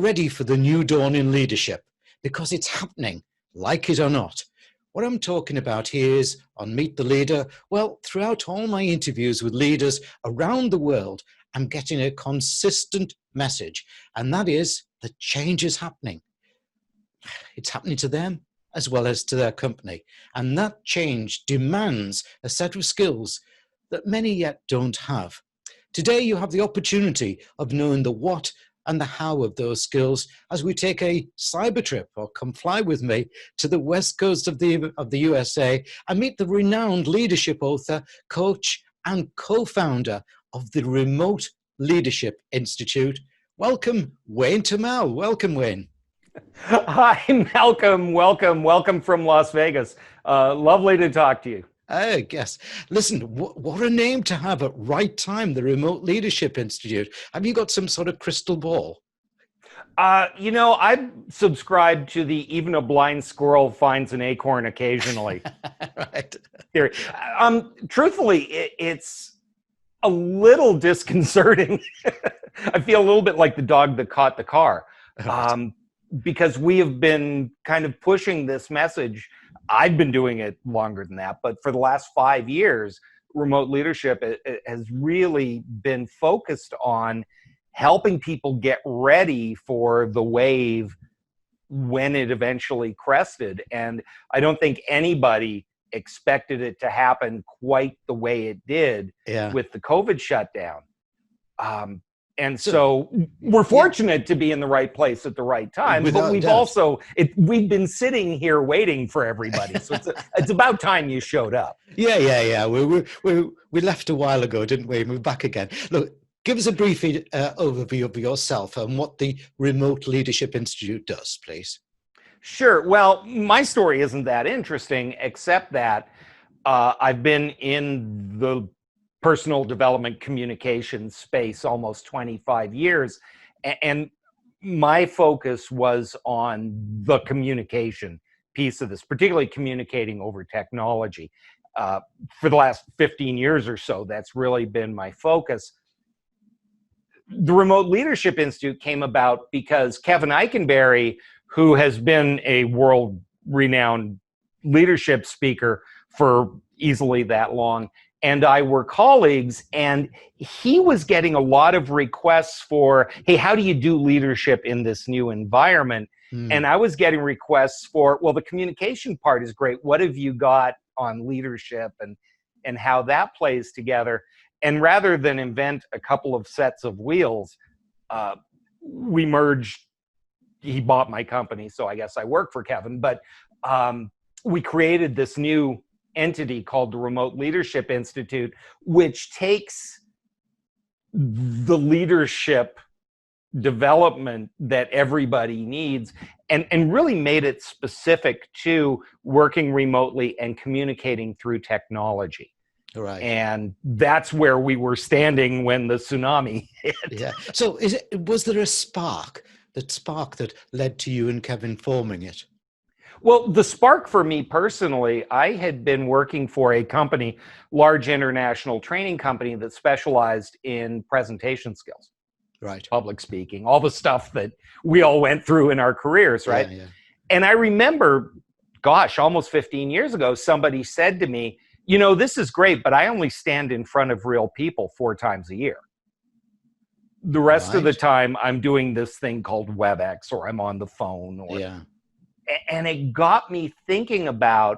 ready for the new dawn in leadership because it's happening, like it or not. What I'm talking about here is on Meet the Leader. Well, throughout all my interviews with leaders around the world, I'm getting a consistent message, and that is that change is happening. It's happening to them as well as to their company. And that change demands a set of skills that many yet don't have. Today, you have the opportunity of knowing the what and the how of those skills as we take a cyber trip, or come fly with me, to the west coast of the USA and meet the renowned leadership author, coach, and co-founder of the Remote Leadership Institute. Welcome, Wayne Turmel. Welcome, Wayne. Hi, Malcolm. Welcome from Las Vegas. Lovely to talk to you. I guess. Listen, what a name to have at right time, the Remote Leadership Institute. Have you got some sort of crystal ball? I subscribe to the even a blind squirrel finds an acorn occasionally. Right. Theory. Truthfully, it's a little disconcerting. I feel a little bit like the dog that caught the car. Right. Because we have been kind of pushing this message. I've been doing it longer than that, but for the last 5 years, remote leadership has really been focused on helping people get ready for the wave when it eventually crested. And I don't think anybody expected it to happen quite the way it did with the COVID shutdown. And so we're fortunate to be in the right place at the right time, but we've been sitting here waiting for everybody. So it's about time you showed up. Yeah. We left a while ago, didn't we? We're back again. Look, give us a brief overview of yourself and what the Remote Leadership Institute does, please. Sure. Well, my story isn't that interesting, except that I've been in the personal development communication space almost 25 years. And my focus was on the communication piece of this, particularly communicating over technology. For the last 15 years or so, that's really been my focus. The Remote Leadership Institute came about because Kevin Eikenberry, who has been a world-renowned leadership speaker for easily that long, and I were colleagues, and he was getting a lot of requests for, hey, how do you do leadership in this new environment? And I was getting requests for, well, the communication part is great. What have you got on leadership and how that plays together? And rather than invent a couple of sets of wheels, we merged. He bought my company, so I guess I work for Kevin, but we created this new entity called the Remote Leadership Institute, which takes the leadership development that everybody needs and really made it specific to working remotely and communicating through technology. Right. And that's where we were standing when the tsunami hit. Yeah. So was there a spark that led to you and Kevin forming it? Well, the spark for me personally, I had been working for a company, large international training company that specialized in presentation skills. Right. Public speaking, all the stuff that we all went through in our careers, right? Yeah. And I remember, gosh, almost 15 years ago, somebody said to me, this is great, but I only stand in front of real people 4 times a year. The rest of the time, I'm doing this thing called WebEx, or I'm on the phone. And it got me thinking about,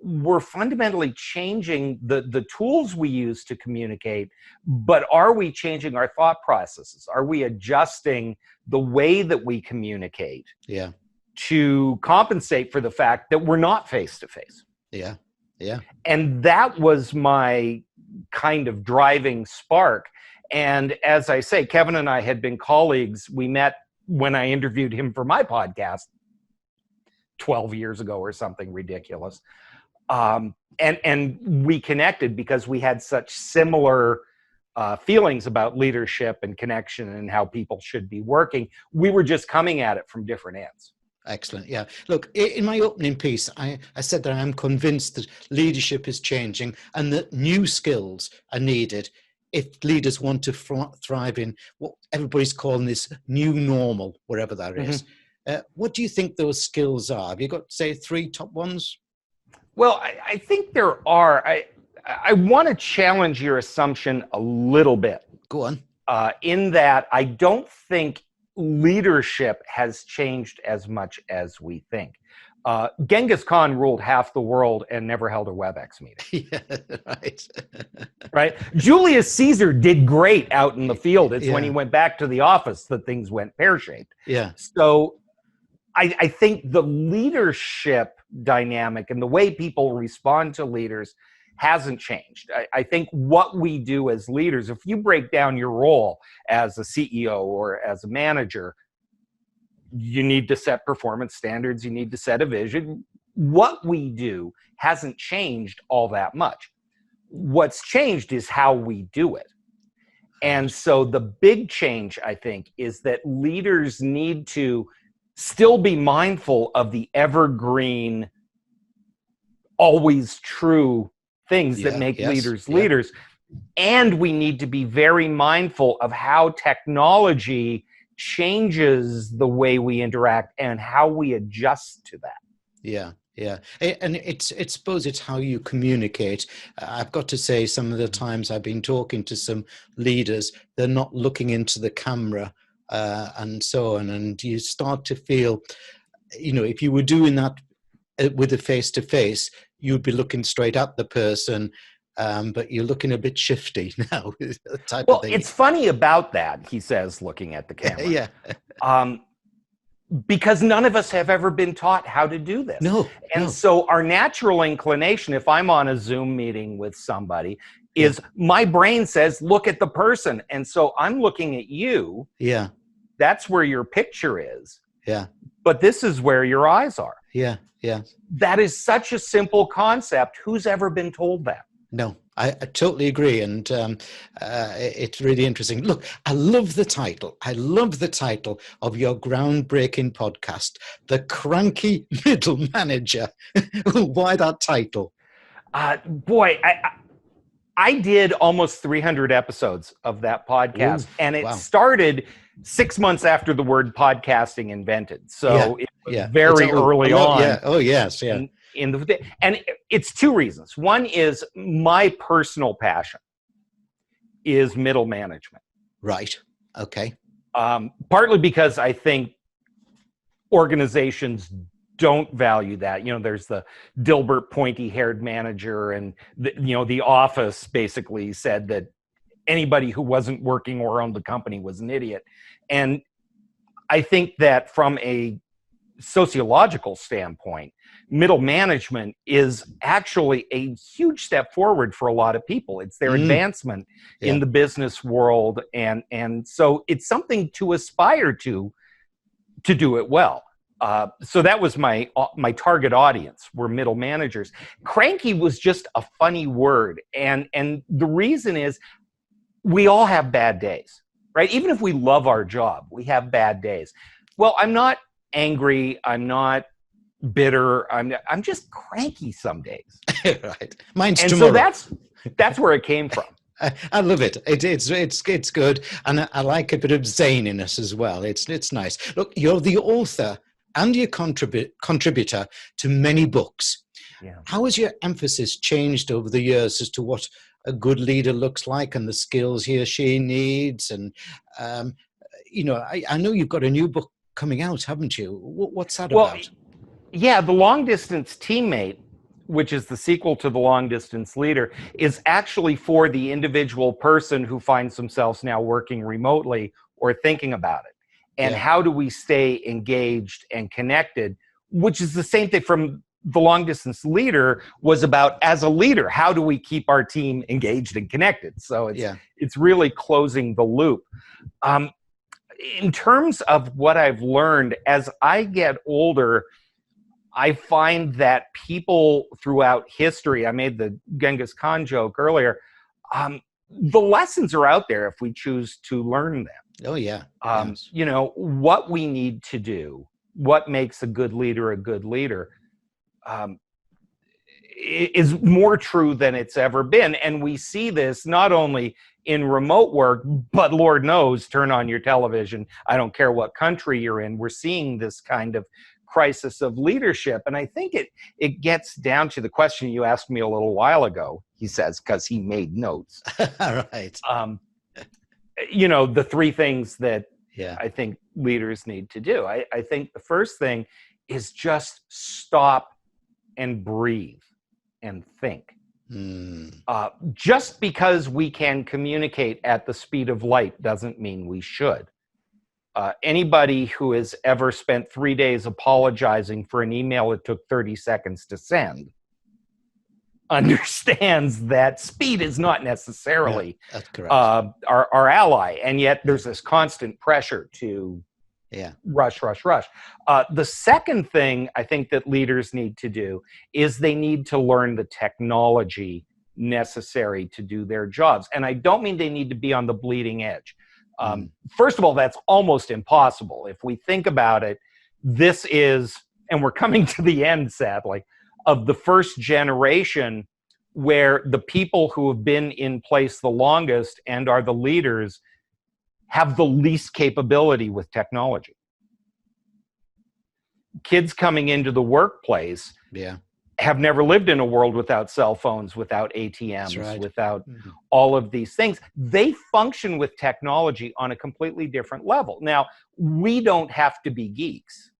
we're fundamentally changing the tools we use to communicate, but are we changing our thought processes? Are we adjusting the way that we communicate to compensate for the fact that we're not face-to-face? Yeah. And that was my kind of driving spark. And as I say, Kevin and I had been colleagues. We met when I interviewed him for my podcast 12 years ago or something ridiculous. And we connected because we had such similar feelings about leadership and connection and how people should be working. We were just coming at it from different ends. Excellent. Yeah. Look, in my opening piece, I said that I'm convinced that leadership is changing and that new skills are needed if leaders want to thrive in what everybody's calling this new normal, wherever that is. What do you think those skills are? Have you got, say, 3 top ones? Well, I think there are. I want to challenge your assumption a little bit. Go on. In that I don't think leadership has changed as much as we think. Genghis Khan ruled half the world and never held a WebEx meeting. Yeah, right. Right? Julius Caesar did great out in the field. It's when he Yeah. went back to the office that things went pear-shaped. Yeah. So I think the leadership dynamic and the way people respond to leaders hasn't changed. I think what we do as leaders, if you break down your role as a CEO or as a manager, you need to set performance standards, you need to set a vision. What we do hasn't changed all that much. What's changed is how we do it. And so the big change, I think, is that leaders need to still be mindful of the evergreen, always true things that make leaders leaders. And we need to be very mindful of how technology changes the way we interact and how we adjust to that. Yeah. Yeah. And it's suppose it's how you communicate. I've got to say, some of the times I've been talking to some leaders, they're not looking into the camera and so on. And you start to feel, if you were doing that with a face-to-face, you'd be looking straight at the person, but you're looking a bit shifty now. Type of thing. It's funny about that, he says, looking at the camera. Yeah. Because none of us have ever been taught how to do this. And so our natural inclination, if I'm on a Zoom meeting with somebody, is my brain says, look at the person. And so I'm looking at you. Yeah. That's where your picture is. Yeah. But this is where your eyes are. Yeah. Yeah. That is such a simple concept. Who's ever been told that? No, I totally agree. And it's really interesting. Look, I love the title. I love the title of your groundbreaking podcast, The Cranky Middle Manager. Why that title? Boy, I did almost 300 episodes of that podcast. Ooh, and it started 6 months after the word podcasting invented. So it was very early on. Yeah. Oh, yes. Yeah. And it's 2 reasons. One is my personal passion is middle management. Right. Okay. Partly because I think organizations don't value that. There's the Dilbert pointy-haired manager, and the Office basically said that anybody who wasn't working or owned the company was an idiot. And I think that from a sociological standpoint, middle management is actually a huge step forward for a lot of people. It's their advancement in the business world. And so it's something to aspire to do it well. So that was my target audience, were middle managers. Cranky was just a funny word. And the reason is we all have bad days, right? Even if we love our job, we have bad days. Well, I'm not angry. I'm not bitter. I'm just cranky some days. Right. Mine's and tomorrow. So that's where it came from. I love it. It's good, and I like a bit of zaniness as well. It's nice. Look, you're the author and you're contributor to many books. Yeah. How has your emphasis changed over the years as to what a good leader looks like and the skills he or she needs? And I know you've got a new book coming out, haven't you? What's that about? Yeah, The Long Distance Teammate, which is the sequel to The Long Distance Leader, is actually for the individual person who finds themselves now working remotely or thinking about it. And how do we stay engaged and connected, which is the same thing from The Long Distance Leader was about, as a leader, how do we keep our team engaged and connected? So it's really closing the loop. In terms of what I've learned, as I get older, I find that people throughout history, I made the Genghis Khan joke earlier, the lessons are out there if we choose to learn them. Oh, yeah. Yes. What we need to do, what makes a good leader a good leader. is more true than it's ever been. And we see this not only in remote work, but Lord knows, turn on your television. I don't care what country you're in. We're seeing this kind of crisis of leadership. And I think it gets down to the question you asked me a little while ago, he says, because he made notes. Right. The three things that Yeah. I think leaders need to do. I think the first thing is just stop and breathe and think. Just because we can communicate at the speed of light doesn't mean we should. Anybody who has ever spent 3 days apologizing for an email that took 30 seconds to send understands that speed is not necessarily that's correct. Our ally. And yet there's this constant pressure to rush. The second thing I think that leaders need to do is they need to learn the technology necessary to do their jobs. And I don't mean they need to be on the bleeding edge. First of all, that's almost impossible. If we think about it, this is, and we're coming to the end, sadly, of the first generation where the people who have been in place the longest and are the leaders have the least capability with technology. Kids coming into the workplace have never lived in a world without cell phones, without ATMs, without all of these things. They function with technology on a completely different level. Now, we don't have to be geeks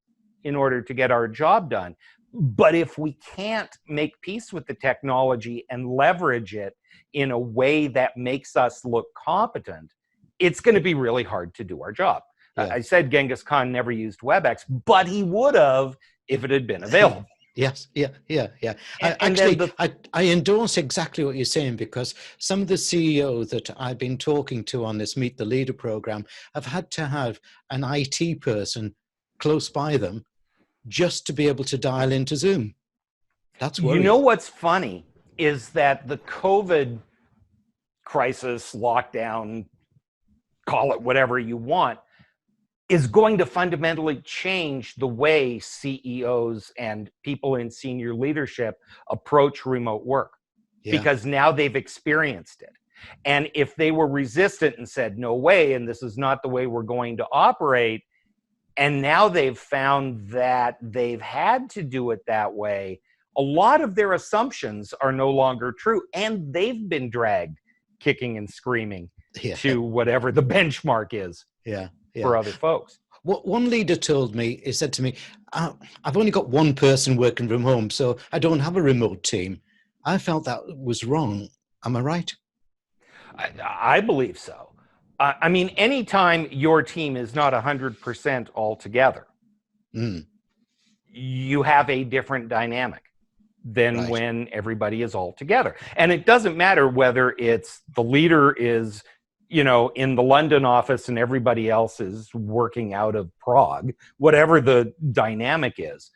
in order to get our job done. But if we can't make peace with the technology and leverage it in a way that makes us look competent, it's going to be really hard to do our job. I said Genghis Khan never used WebEx, but he would have if it had been available. Yes. And I endorse exactly what you're saying, because some of the CEOs that I've been talking to on this Meet the Leader program have had to have an IT person close by them just to be able to dial into Zoom. That's worrying. You know what's funny is that the COVID crisis, lockdown, call it whatever you want, is going to fundamentally change the way CEOs and people in senior leadership approach remote work, because now they've experienced it. And if they were resistant and said, no way, and this is not the way we're going to operate, and now they've found that they've had to do it that way, a lot of their assumptions are no longer true, and they've been dragged kicking and screaming to whatever the benchmark is for other folks. What one leader told me, he said to me, I've only got one person working from home, so I don't have a remote team. I felt that was wrong. Am I right? I believe so. I mean, anytime your team is not 100% all together, you have a different dynamic than when everybody is all together. And it doesn't matter whether it's the leader is, in the London office and everybody else is working out of Prague, whatever the dynamic is.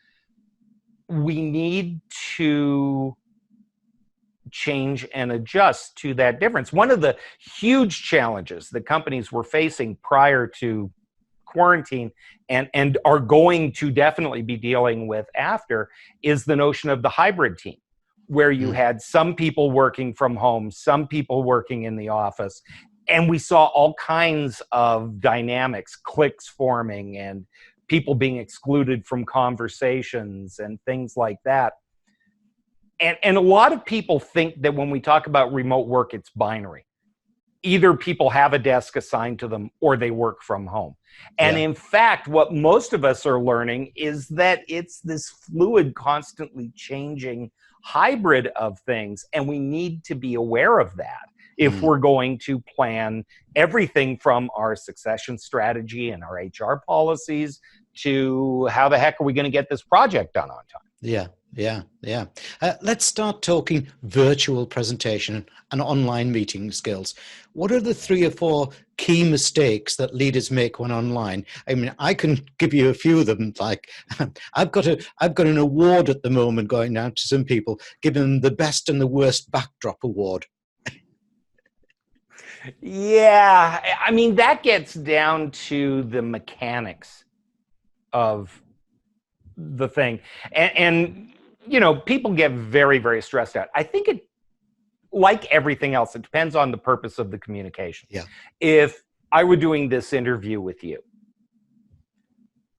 We need to change and adjust to that difference. One of the huge challenges that companies were facing prior to quarantine and are going to definitely be dealing with after is the notion of the hybrid team, where you had some people working from home, some people working in the office, and we saw all kinds of dynamics, cliques forming and people being excluded from conversations and things like that. And a lot of people think that when we talk about remote work, it's binary. Either people have a desk assigned to them or they work from home. And in fact, what most of us are learning is that it's this fluid, constantly changing hybrid of things. And we need to be aware of that if we're going to plan everything from our succession strategy and our HR policies to how the heck are we going to get this project done on time. Let's start talking virtual presentation and online meeting skills. What are the 3 or 4 key mistakes that leaders make when online? I mean, I can give you a few of them. Like, I've got an award at the moment going out to some people, giving them the best and the worst backdrop award. Yeah, I mean, that gets down to the mechanics of the thing. And people get very, very stressed out. I think like everything else, it depends on the purpose of the communication. Yeah. If I were doing this interview with you,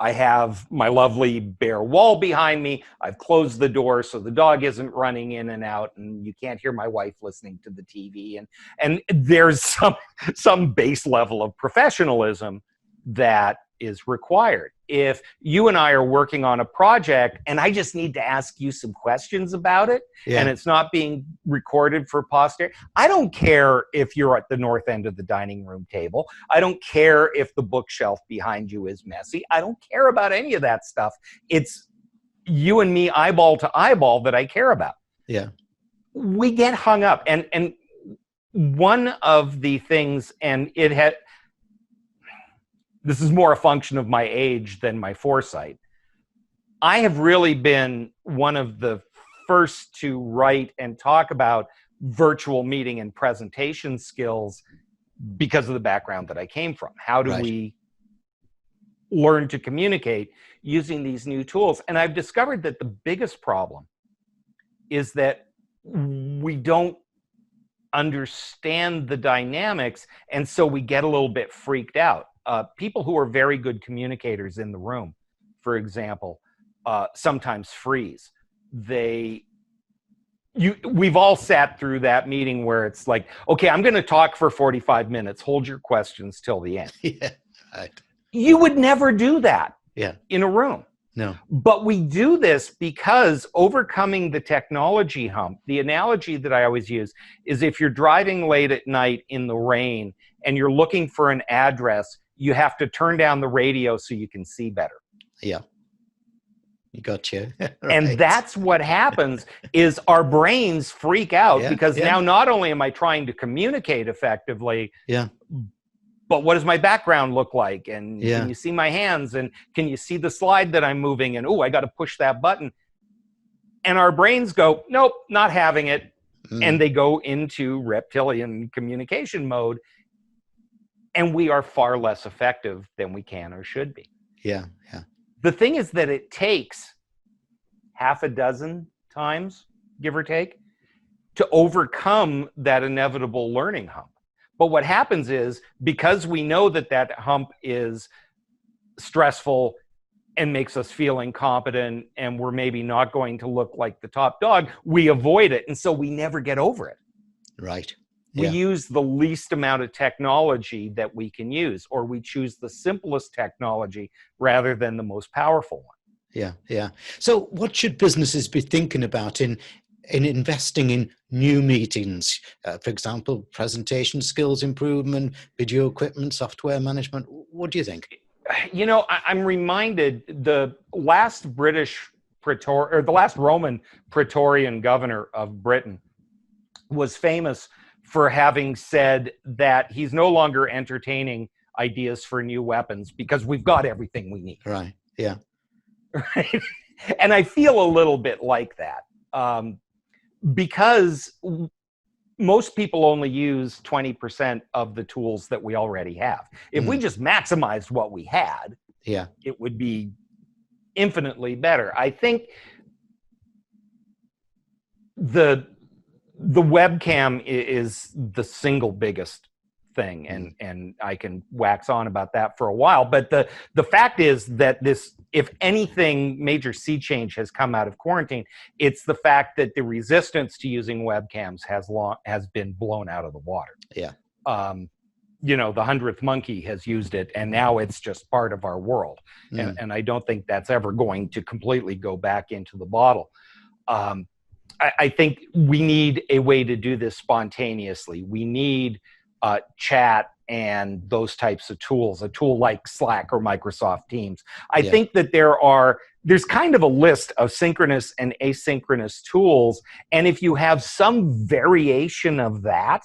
I have my lovely bare wall behind me. I've closed the door so the dog isn't running in and out, and you can't hear my wife listening to the TV. And there's some base level of professionalism that is required. If you and I are working on a project and I just need to ask you some questions about it, and it's not being recorded for posterity, I don't care if you're at the north end of the dining room table. I don't care if the bookshelf behind you is messy. I don't care about any of that stuff. It's you and me eyeball to eyeball that I care about. Yeah. We get hung up. And one of the things, and this is more a function of my age than my foresight. I have really been one of the first to write and talk about virtual meeting and presentation skills because of the background that I came from. How do we learn to communicate using these new tools? And I've discovered that the biggest problem is that we don't understand the dynamics, and so we get a little bit freaked out. People who are very good communicators in the room, for example, sometimes freeze. We've all sat through that meeting where it's like, okay, I'm going to talk for 45 minutes. Hold your questions till the end. Yeah. Right. You would never do that in a room. No. But we do this because overcoming the technology hump, the analogy that I always use is if you're driving late at night in the rain and you're looking for an address, you have to turn down the radio so you can see better. Yeah. You gotcha. Right. And that's what happens is our brains freak out because now not only am I trying to communicate effectively, but what does my background look like? And can you see my hands? And can you see the slide that I'm moving? And, I got to push that button. And our brains go, nope, not having it. And they go into reptilian communication mode. And we are far less effective than we can or should be. Yeah. The thing is that it takes half a dozen times, give or take, to overcome that inevitable learning hump. But what happens is, because we know that hump is stressful and makes us feel incompetent and we're maybe not going to look like the top dog, we avoid it. And so we never get over it. Right. We use the least amount of technology that we can use, or we choose the simplest technology rather than the most powerful one. Yeah. So what should businesses be thinking about in investing in new meetings? For example, presentation skills improvement, video equipment, software management. What do you think? I'm reminded the last Roman Praetorian governor of Britain was famous for having said that he's no longer entertaining ideas for new weapons because we've got everything we need. Right. Yeah. Right. And I feel a little bit like that because most people only use 20% of the tools that we already have. If we just maximized what we had, it would be infinitely better. I think the webcam is the single biggest thing, and I can wax on about that for a while. But the fact is that if anything major sea change has come out of quarantine, it's the fact that the resistance to using webcams has been blown out of the water. Yeah. The 100th monkey has used it, and now it's just part of our world. And I don't think that's ever going to completely go back into the bottle. I think we need a way to do this spontaneously. We need chat and those types of tools, a tool like Slack or Microsoft Teams. I think that there's kind of a list of synchronous and asynchronous tools. And if you have some variation of that,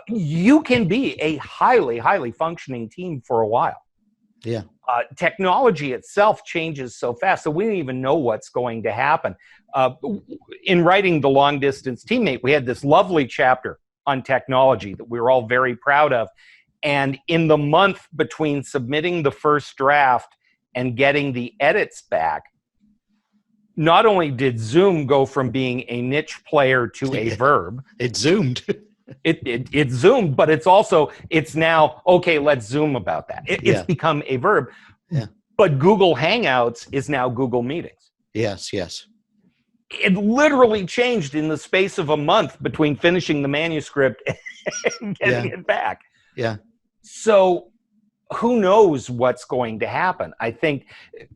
you can be a highly, highly functioning team for a while. Yeah. Technology itself changes so fast, so we don't even know what's going to happen. In writing The Long Distance Teammate, we had this lovely chapter on technology that we were all very proud of. And in the month between submitting the first draft and getting the edits back, not only did Zoom go from being a niche player to a verb, It zoomed. it zoomed, but it's now, okay, let's Zoom about that. It's Yeah. become a verb. Yeah. But Google Hangouts is now Google Meetings. Yes, yes. It literally changed in the space of a month between finishing the manuscript and getting it back. Yeah. So who knows what's going to happen? I think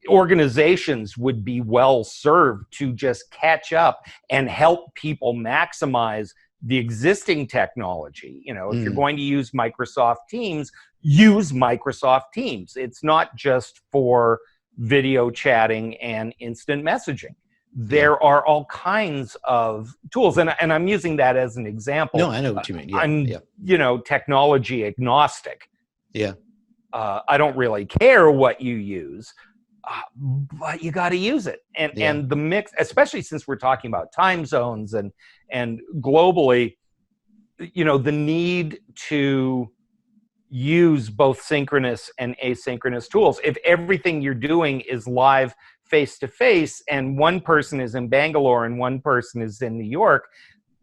organizations would be well served to just catch up and help people maximize the existing technology. You know, if you're going to use Microsoft Teams, use Microsoft Teams. It's not just for video chatting and instant messaging. There are all kinds of tools, and I'm using that as an example. No, I know what you mean. Yeah, I'm, yeah. you know, technology agnostic. Yeah. I don't really care what you use, but you got to use it. And the mix, especially since we're talking about time zones and globally, you know, the need to use both synchronous and asynchronous tools. If everything you're doing is live face to face and one person is in Bangalore and one person is in New York,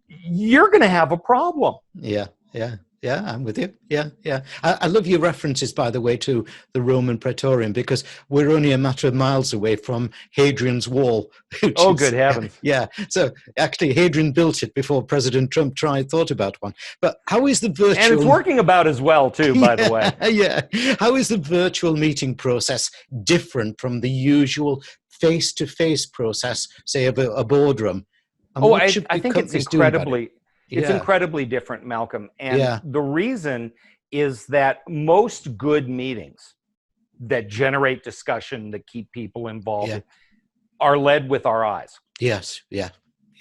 you're going to have a problem. Yeah, yeah. Yeah, I'm with you. Yeah, yeah. I love your references, by the way, to the Roman Praetorium, because we're only a matter of miles away from Hadrian's Wall. Oh, good heavens. Yeah. So actually, Hadrian built it before President Trump thought about one. But how is the virtual... And it's working about as well, too, by the way. Yeah. How is the virtual meeting process different from the usual face-to-face process, say, of a boardroom? And I think it's incredibly... It's incredibly different, Malcolm. And the reason is that most good meetings that generate discussion, that keep people involved, are led with our eyes. Yes, yeah.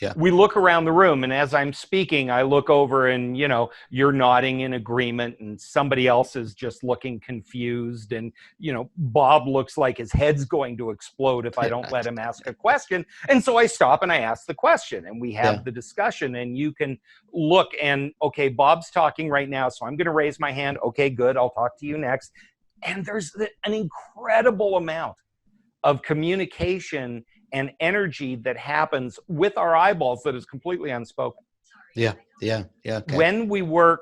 Yeah. We look around the room, and as I'm speaking, I look over and, you know, you're nodding in agreement and somebody else is just looking confused. And, you know, Bob looks like his head's going to explode if I don't let him ask a question. And so I stop and I ask the question and we have the discussion, and you can look and, okay, Bob's talking right now, so I'm going to raise my hand. Okay, good. I'll talk to you next. And there's an incredible amount of communication and energy that happens with our eyeballs that is completely unspoken. Yeah, yeah, yeah. Okay. When we work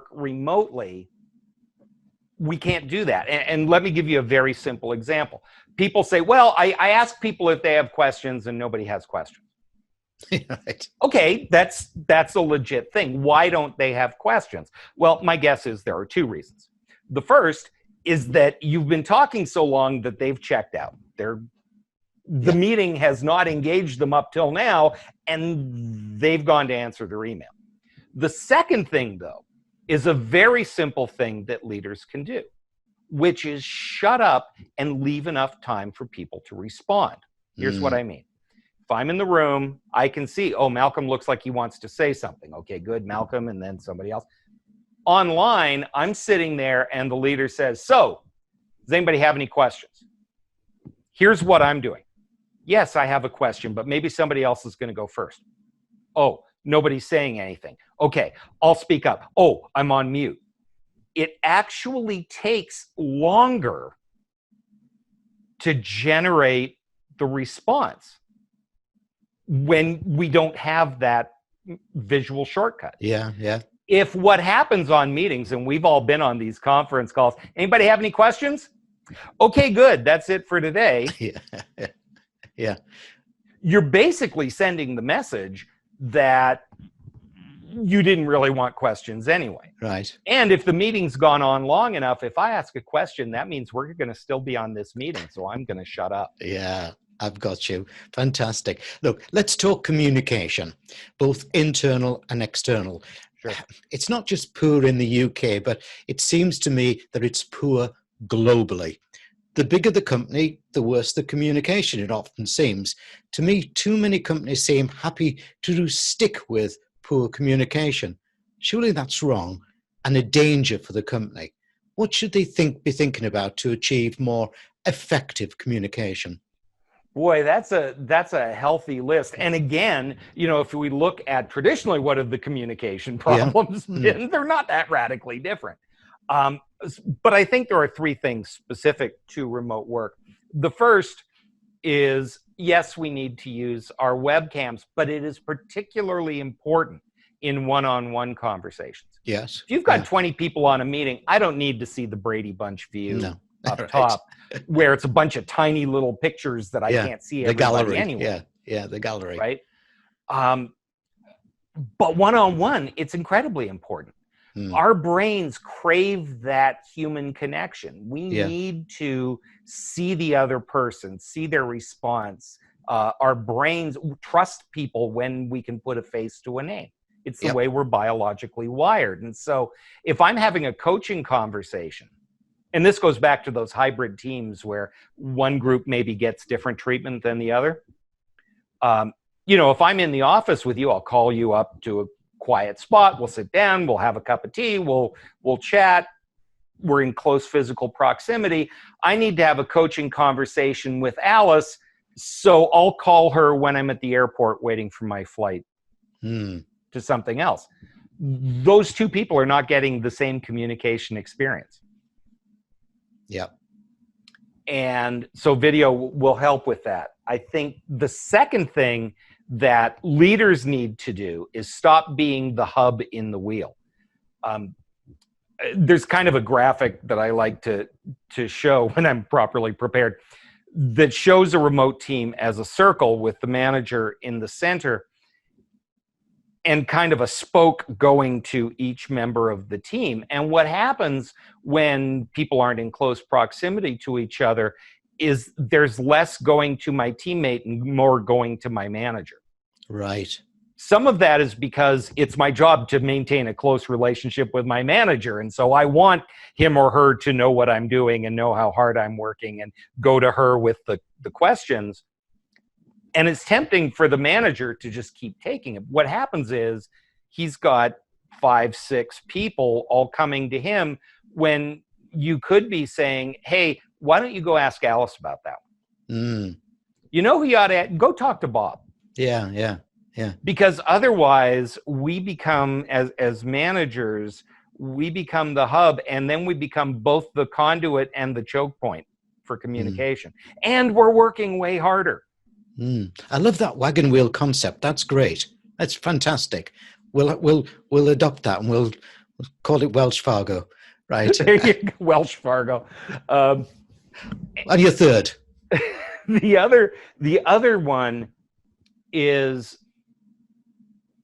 remotely, we can't do that. And let me give you a very simple example. People say, well, I ask people if they have questions and nobody has questions. Right. Okay, that's a legit thing. Why don't they have questions? Well, my guess is there are two reasons. The first is that you've been talking so long that they've checked out. The meeting has not engaged them up till now, and they've gone to answer their email. The second thing, though, is a very simple thing that leaders can do, which is shut up and leave enough time for people to respond. Here's what I mean. If I'm in the room, I can see, oh, Malcolm looks like he wants to say something. Okay, good, Malcolm, and then somebody else. Online, I'm sitting there, and the leader says, so, does anybody have any questions? Here's what I'm doing. Yes, I have a question, but maybe somebody else is going to go first. Oh, nobody's saying anything. Okay, I'll speak up. Oh, I'm on mute. It actually takes longer to generate the response when we don't have that visual shortcut. Yeah, yeah. If what happens on meetings, and we've all been on these conference calls, anybody have any questions? Okay, good. That's it for today. Yeah. Yeah. You're basically sending the message that you didn't really want questions anyway. Right. And if the meeting's gone on long enough, if I ask a question, that means we're going to still be on this meeting. So I'm going to shut up. Yeah. I've got you. Fantastic. Look, let's talk communication, both internal and external. Sure. It's not just poor in the UK, but it seems to me that it's poor globally. The bigger the company, the worse the communication, it often seems. To me, too many companies seem happy to stick with poor communication. Surely that's wrong and a danger for the company. What should they be thinking about to achieve more effective communication? Boy, that's a healthy list. And again, you know, if we look at traditionally what have the communication problems been, they're not that radically different. But I think there are three things specific to remote work. The first is, yes, we need to use our webcams, but it is particularly important in one-on-one conversations. Yes. If you've got 20 people on a meeting, I don't need to see the Brady Bunch view No. up Right. top, where it's a bunch of tiny little pictures that I can't see the everybody gallery. anyway. Yeah, the gallery. Right? But one-on-one, it's incredibly important. Our brains crave that human connection. We need to see the other person, see their response. Our brains trust people when we can put a face to a name. It's the way we're biologically wired. And so if I'm having a coaching conversation, and this goes back to those hybrid teams where one group maybe gets different treatment than the other. If I'm in the office with you, I'll call you up to a quiet spot. We'll sit down. We'll have a cup of tea. We'll chat. We're in close physical proximity. I need to have a coaching conversation with Alice, so I'll call her when I'm at the airport waiting for my flight to something else. Those two people are not getting the same communication experience. Yeah. And so video will help with that. I think the second thing that leaders need to do is stop being the hub in the wheel. There's kind of a graphic that I like to show when I'm properly prepared that shows a remote team as a circle with the manager in the center and kind of a spoke going to each member of the team. And what happens when people aren't in close proximity to each other is there's less going to my teammate and more going to my manager. Right. Some of that is because it's my job to maintain a close relationship with my manager. And so I want him or her to know what I'm doing and know how hard I'm working and go to her with the questions. And it's tempting for the manager to just keep taking it. What happens is he's got 5, 6 people all coming to him when you could be saying, hey, why don't you go ask Alice about that one? You know who you ought to go talk to Bob. Yeah. Because otherwise we become, as managers, we become the hub, and then we become both the conduit and the choke point for communication. And we're working way harder. I love that wagon wheel concept. That's great. That's fantastic. We'll adopt that and we'll call it Welsh Fargo. Right. There you go, Welsh Fargo. And your third. The other one is,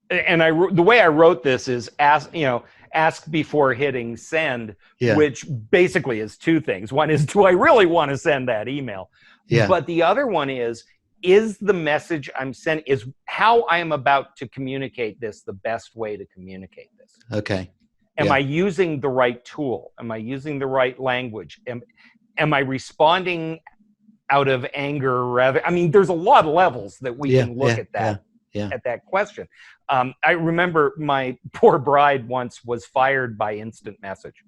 and the way I wrote this is ask before hitting send, which basically is 2 things. One is, do I really want to send that email? Yeah. But the other one is the message I'm sending, is how I am about to communicate this the best way to communicate this? Okay. Am I using the right tool? Am I using the right language? Am I responding out of anger rather? I mean, there's a lot of levels that we can look at that. At that question. I remember my poor bride once was fired by instant message.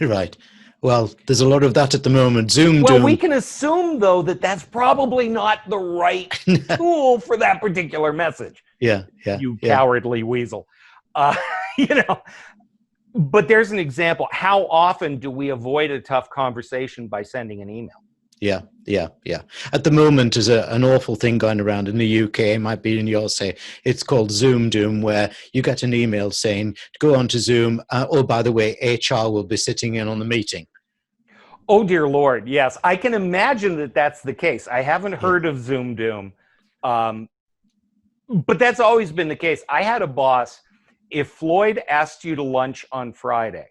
Right. Well, there's a lot of that at the moment. Zoom. Well, we can assume, though, that that's probably not the right tool for that particular message. Yeah. You cowardly weasel. But there's an example. How often do we avoid a tough conversation by sending an email? Yeah. At the moment, there's an awful thing going around in the UK. It might be in yours. Say it's called Zoom Doom, where you get an email saying, "Go on to Zoom. Oh, by the way, HR will be sitting in on the meeting." Oh dear Lord, yes, I can imagine that that's the case. I haven't heard of Zoom Doom, but that's always been the case. I had a boss. If Floyd asked you to lunch on Friday,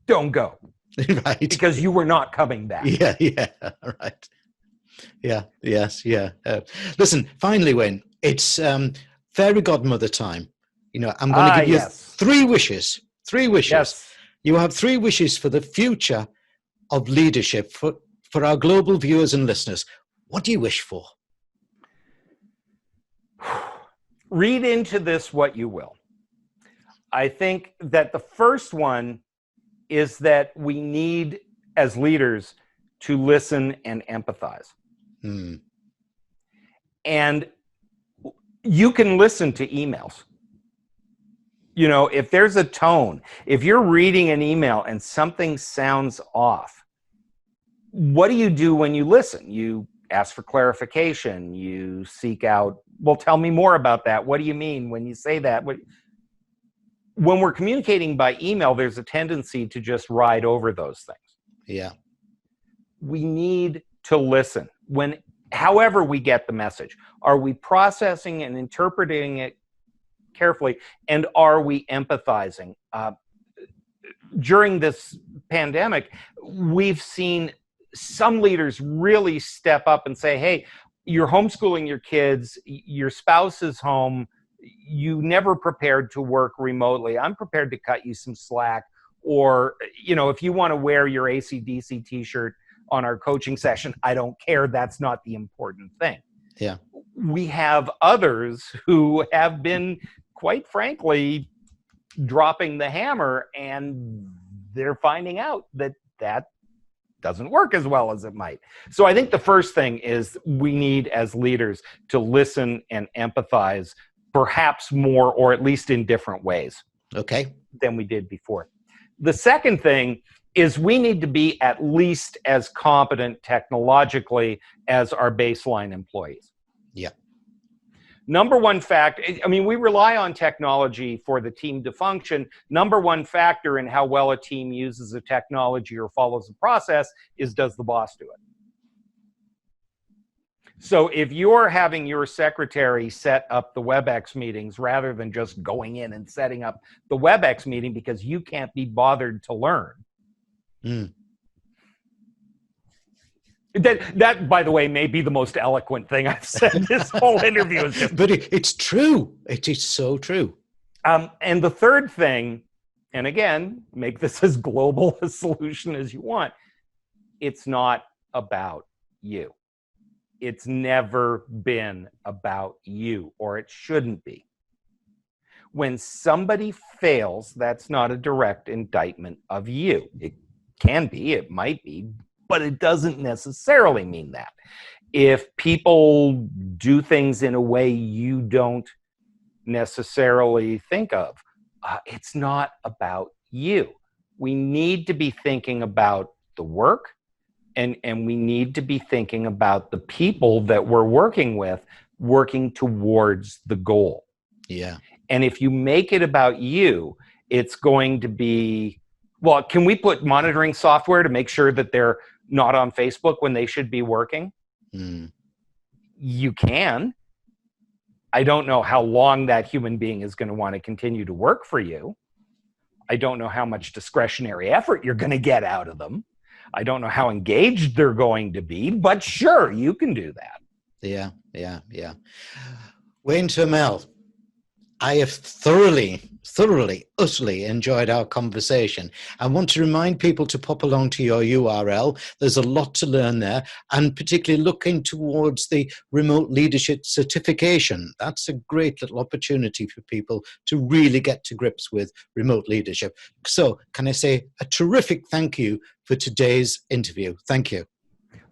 don't go. Right. Because you were not coming back. Yeah, right. Yes. Listen, finally, Wayne, it's fairy godmother time. I'm going to give you 3 wishes. 3 wishes. Yes. You have 3 wishes for the future of leadership for our global viewers and listeners. What do you wish for? Read into this what you will. I think that the first one is that we need, as leaders, to listen and empathize. And you can listen to emails. If there's a tone, if you're reading an email and something sounds off, What do you do when you listen? You ask for clarification. You seek out, well, tell me more about that. What do you mean when you say that? When we're communicating by email, there's a tendency to just ride over those things. Yeah. We need to listen. However we get the message, are we processing and interpreting it carefully, and are we empathizing? During this pandemic, we've seen some leaders really step up and say, hey, you're homeschooling your kids, your spouse is home, you never prepared to work remotely. I'm prepared to cut you some slack. Or, if you want to wear your AC/DC t-shirt on our coaching session, I don't care. That's not the important thing. Yeah. We have others who have been, quite frankly, dropping the hammer, and they're finding out that doesn't work as well as it might. So I think the first thing is we need, as leaders, to listen and empathize, perhaps more, or at least in different ways, than we did before. The second thing is we need to be at least as competent technologically as our baseline employees. Yeah. Number one fact, we rely on technology for the team to function. Number one factor in how well a team uses a technology or follows a process is, does the boss do it? So if you're having your secretary set up the WebEx meetings rather than just going in and setting up the WebEx meeting because you can't be bothered to learn, That, by the way, may be the most eloquent thing I've said this whole interview. But it's true. It is so true. And the third thing, and again, make this as global a solution as you want, it's not about you. It's never been about you, or it shouldn't be. When somebody fails, that's not a direct indictment of you. It can be, it might be, but it doesn't necessarily mean that. If people do things in a way you don't necessarily think of, it's not about you. We need to be thinking about the work, and we need to be thinking about the people that we're working with, working towards the goal. Yeah. And if you make it about you, it's going to be, well, can we put monitoring software to make sure that they're not on Facebook when they should be working? You can. I don't know how long that human being is going to want to continue to work for you. I don't know how much discretionary effort you're going to get out of them. I don't know how engaged they're going to be, but sure, you can do that. Yeah. Wayne Turmel, I have thoroughly, utterly enjoyed our conversation. I want to remind people to pop along to your URL. There's a lot to learn there, and particularly looking towards the remote leadership certification. That's a great little opportunity for people to really get to grips with remote leadership. So can I say a terrific thank you for today's interview. Thank you.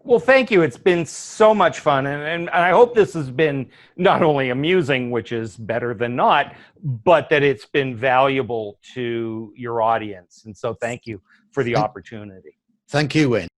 Well, thank you. It's been so much fun. And I hope this has been not only amusing, which is better than not, but that it's been valuable to your audience. And so thank you for the opportunity. Thank you, Wayne.